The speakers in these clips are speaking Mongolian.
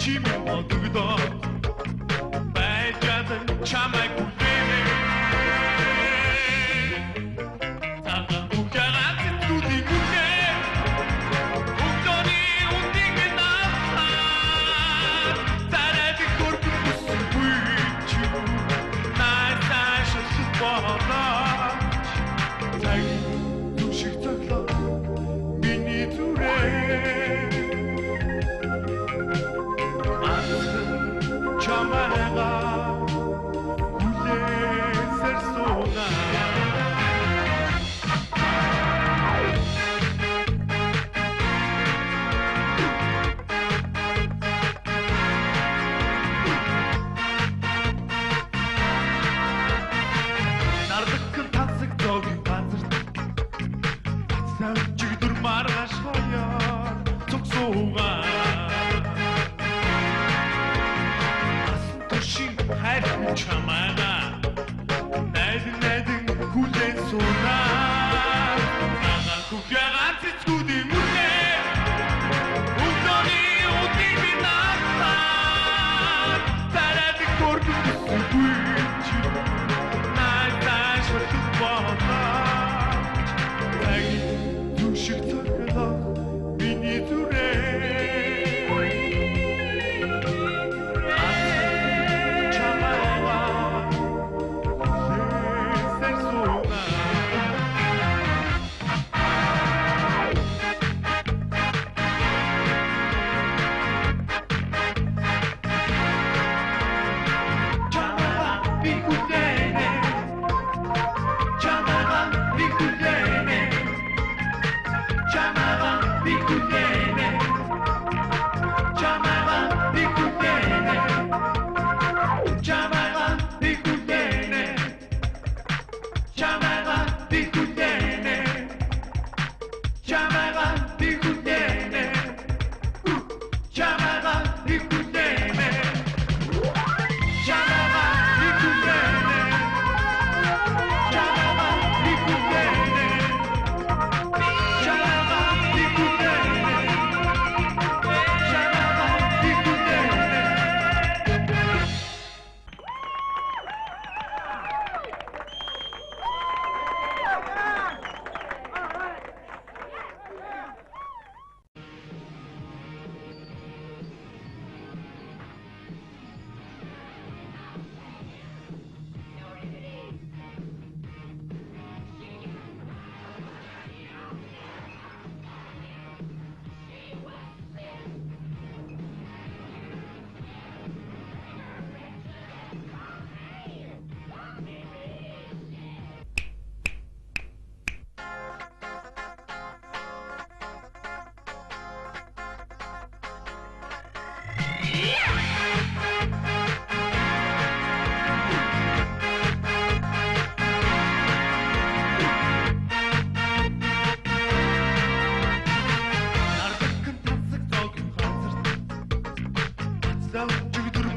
чимээ бодогдоо байгаад чамайг хүлээнэ цагаан үхэгээс зүудий үхэ өглөөний үндийг наасаа зарайд хөргөн бүсэн бүйч найсаа шилжих болооч цаг түшиг цоглоо миний зүрээ Чамайга хүлээсэр сууна Нардагхан тансаг зоогийн газарт Савчигдүр маргааш хоёроо цогсуугаа Чамайга найдан хүлээн суунаа цагаан үхэгээс зүудий үхэ өглөөний үндийг наасаа зарайд хөргөн бүсэн бүйч найдаа шилжих болооч цаг түшиг цоглоо миний зүрээ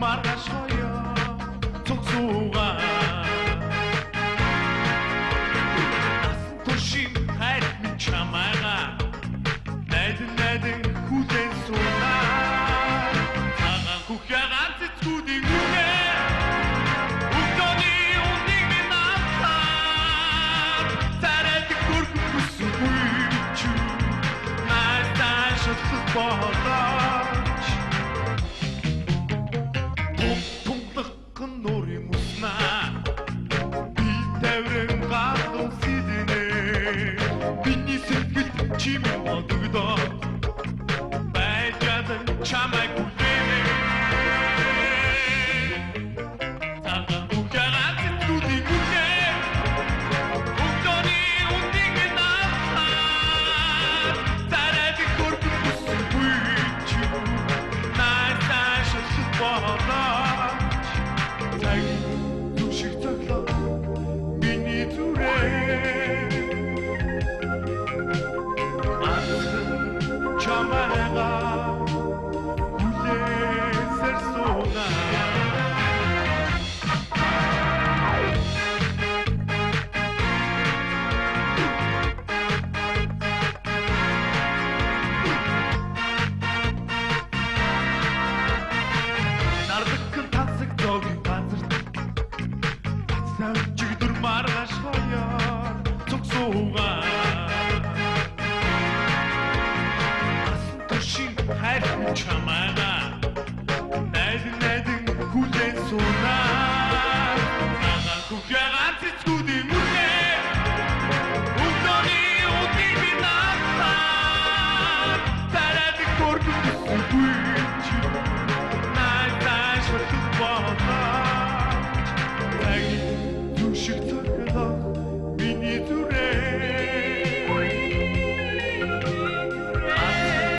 Маргааш хоёроо цогцуугаа Насан туршийн хайр минь чамайга найдан хүлээн суунаа цагаан үхэгээс зүудий үхэ өглөөний үндийг наасаа зарайд хөргөн бүсэн бүйч найдаа шилжих болооч Нуурын уснаа би таврын гадуун сиднэ бидний сэтгэл чимээ бодогдоо байгаад чамайг хүлээнэ цагаан үхэгээс зүудий үхэ өглөөний үндийг наасаа зарайд хөргөн бүсэн бүйч найдаа шилжих болооч цаг түшиг цоглоо миний зүрээ çamana